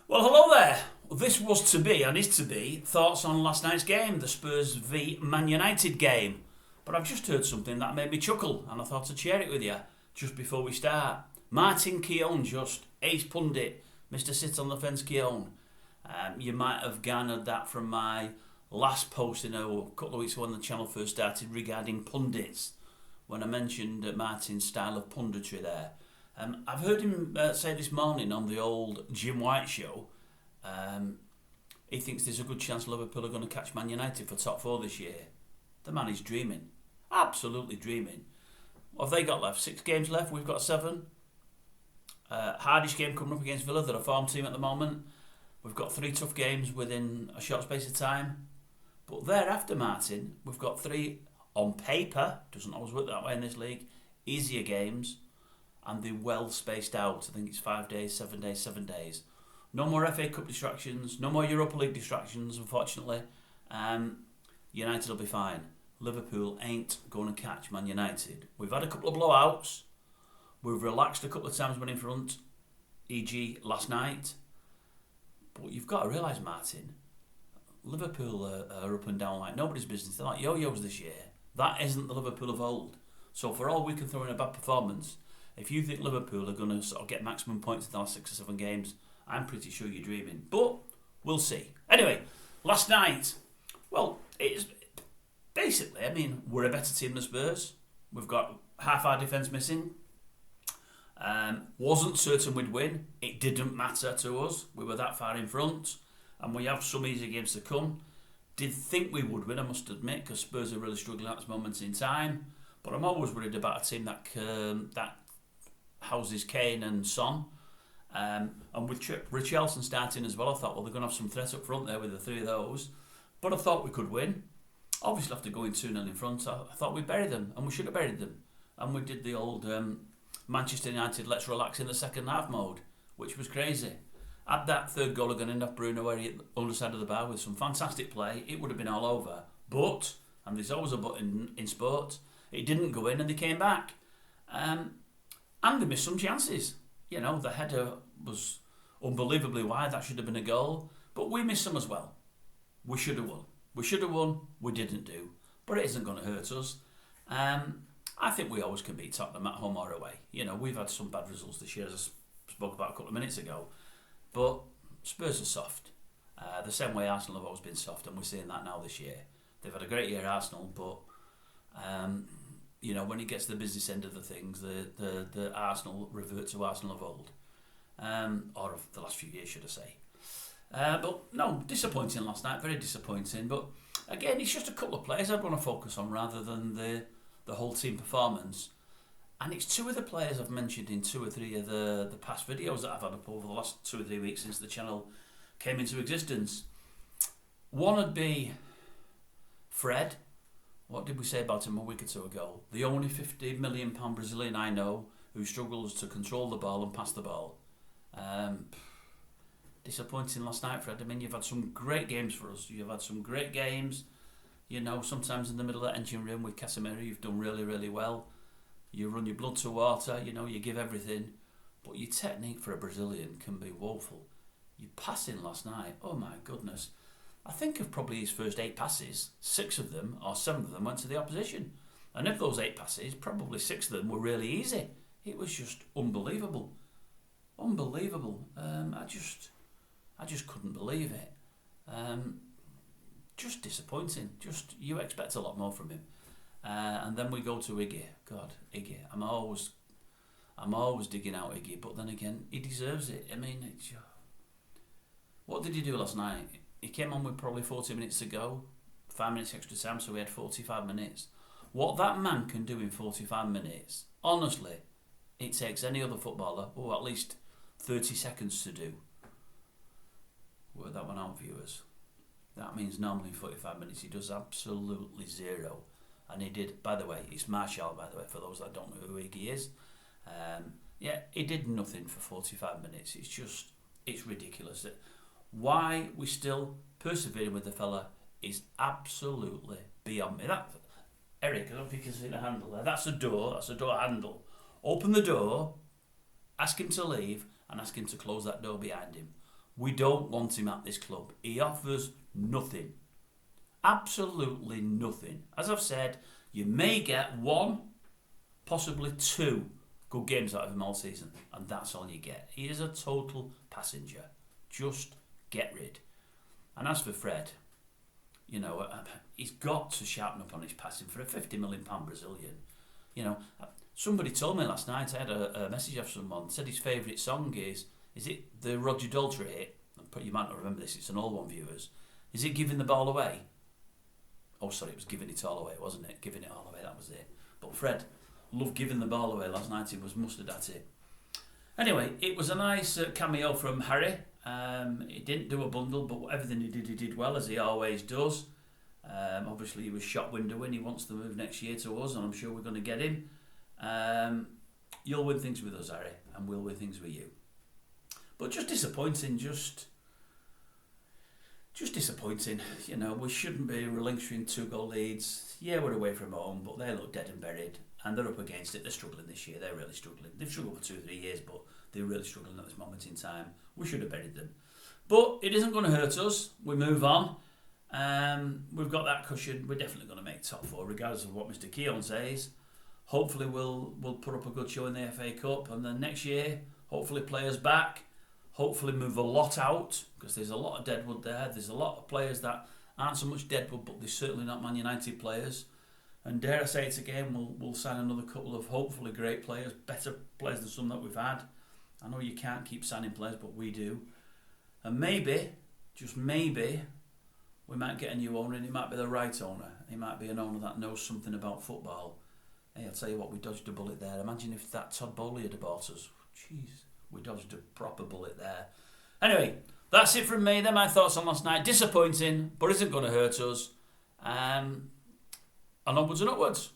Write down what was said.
Well, hello there. This was to be and is to be thoughts on last night's game, the Spurs v Man United game. But I've just heard something that made me chuckle and I thought I'd share it with you just before we start. Mr Keown, just ace pundit, Mr Sit on the Fence Keown. You might have garnered that from my last post a couple of weeks ago when the channel first started regarding pundits, when I mentioned Martin's style of punditry there. I've heard him say this morning on the old Jim White show, he thinks there's a good chance Liverpool are going to catch Man United for top four this year. The man is dreaming. Absolutely dreaming. What have they got left? 6 games left. We've got 7. Hardish game coming up against Villa. They're a form team at the moment. We've got 3 tough games within a short space of time. But thereafter, Martin, we've got 3 on paper, doesn't always work that way in this league, easier games. And they're well spaced out. I think it's 5 days, 7 days, 7 days. No more FA Cup distractions, no more Europa League distractions, unfortunately. United will be fine. Liverpool ain't going to catch Man United. We've had a couple of blowouts. We've relaxed a couple of times when in front, e.g. last night. But you've got to realise, Martin, Liverpool are up and down like nobody's business. They're like yo-yos this year. That isn't the Liverpool of old. So for all we can throw in a bad performance, if you think Liverpool are going to sort of get maximum points in the last 6 or 7 games, I'm pretty sure you're dreaming. But we'll see. Anyway, last night, well, it's basically, we're a better team than Spurs. We've got half our defence missing. Wasn't certain we'd win. It didn't matter to us. We were that far in front. And we have some easy games to come. Did think we would win, I must admit, because Spurs are really struggling at this moment in time. But I'm always worried about a team that houses Kane and Son. And with Richarlison starting as well, I thought, well, they're going to have some threat up front there with the 3 of those. But I thought we could win. Obviously, after going 2-0 in front, I thought we'd bury them, and we should have buried them. And we did the old Manchester United let's relax in the second half mode, which was crazy. Had that third goal again enough Bruno where he hit the underside of the bar with some fantastic play, it would have been all over. But, and there's always a but in sport, it didn't go in and they came back. And they missed some chances. You know, the header was unbelievably wide. That should have been a goal. But we missed some as well. We should have won. We should have won. We didn't do. But it isn't going to hurt us. I think we always can beat Tottenham at home or away. You know, we've had some bad results this year, as I spoke about a couple of minutes ago. But Spurs are soft. The same way Arsenal have always been soft, and we're seeing that now this year. They've had a great year, Arsenal, but you know, when it gets to the business end of the things, the Arsenal revert to Arsenal of old. Or of the last few years, should I say. But no, disappointing last night, very disappointing. But again, it's just a couple of players I'd want to focus on rather than the whole team performance. And it's 2 of the players I've mentioned in 2 or 3 of the past videos that I've had up over the last 2 or 3 weeks since the channel came into existence. One would be Fred. What did we say about him a week or 2 ago? The only £50 million Brazilian I know who struggles to control the ball and pass the ball. Disappointing last night, Fred. I mean, you've had some great games for us. You've had some great games. You know, sometimes in the middle of that engine room with Casemiro, you've done really, really well. You run your blood to water, you know, you give everything. But your technique for a Brazilian can be woeful. Your passing last night, oh my goodness. I think of probably his first 8 passes, 6 of them or 7 of them went to the opposition. And of those 8 passes, probably 6 of them were really easy. It was just unbelievable. Unbelievable. I just couldn't believe it. Just disappointing. Just, you expect a lot more from him. And then we go to Iggy. God, Iggy. I'm always digging out Iggy, but then again, he deserves it. I mean, what did he do last night? He came on with probably 40 minutes to go, 5 minutes extra time, so we had 45 minutes. What that man can do in 45 minutes, honestly, it takes any other footballer, at least 30 seconds to do. Work that one out, viewers. That means normally in 45 minutes he does absolutely zero. And he did, by the way, it's Martial, by the way, for those that don't know who Iggy is. He did nothing for 45 minutes. It's ridiculous. Why we still persevering with the fella is absolutely beyond me. Eric, I don't know if you can see the handle there. That's a door handle. Open the door, ask him to leave, and ask him to close that door behind him. We don't want him at this club. He offers nothing. Absolutely nothing. As I've said, you may get 1, possibly 2 good games out of him all season, and that's all you get. He is a total passenger. Just get rid. And as for Fred, you know, he's got to sharpen up on his passing for a £50 million Brazilian. You know, somebody told me last night, I had a message off someone, said his favourite song is it the Roger Daltrey hit? You might not remember this, it's an old one, viewers. Is it Giving the Ball Away? Oh, sorry, it was Giving It All Away, wasn't it? Giving It All Away, that was it. But Fred loved giving the ball away last night, he was mustard at it. Anyway, it was a nice cameo from Harry. He didn't do a bundle, but everything he did well, as he always does. Obviously, he was shop window when he wants to move next year to us, and I'm sure we're going to get him. You'll win things with us, Harry, and we'll win things with you. But just disappointing, just disappointing. You know, we shouldn't be relinquishing 2-goal leads. Yeah, we're away from home, but they look dead and buried, and they're up against it. They're struggling this year. They're really struggling. They've struggled for 2 or 3 years, but they're really struggling at this moment in time. We should have buried them. But it isn't going to hurt us. We move on. We've got that cushion. We're definitely going to make top 4, regardless of what Mr Keown says. Hopefully we'll put up a good show in the FA Cup, and then next year, hopefully players back. Hopefully move a lot out, because there's a lot of deadwood there. There's a lot of players that aren't so much deadwood, but they're certainly not Man United players. And dare I say it again, we'll sign another couple of hopefully great players, better players than some that we've had. I know you can't keep signing players, but we do. And maybe, just maybe, we might get a new owner, and he might be the right owner. He might be an owner that knows something about football. Hey, I'll tell you what, we dodged a bullet there. Imagine if that Todd Bowley had bought us. Jeez. We dodged a proper bullet there. Anyway, that's it from me. They're my thoughts on last night. Disappointing, but isn't going to hurt us. And onwards and upwards.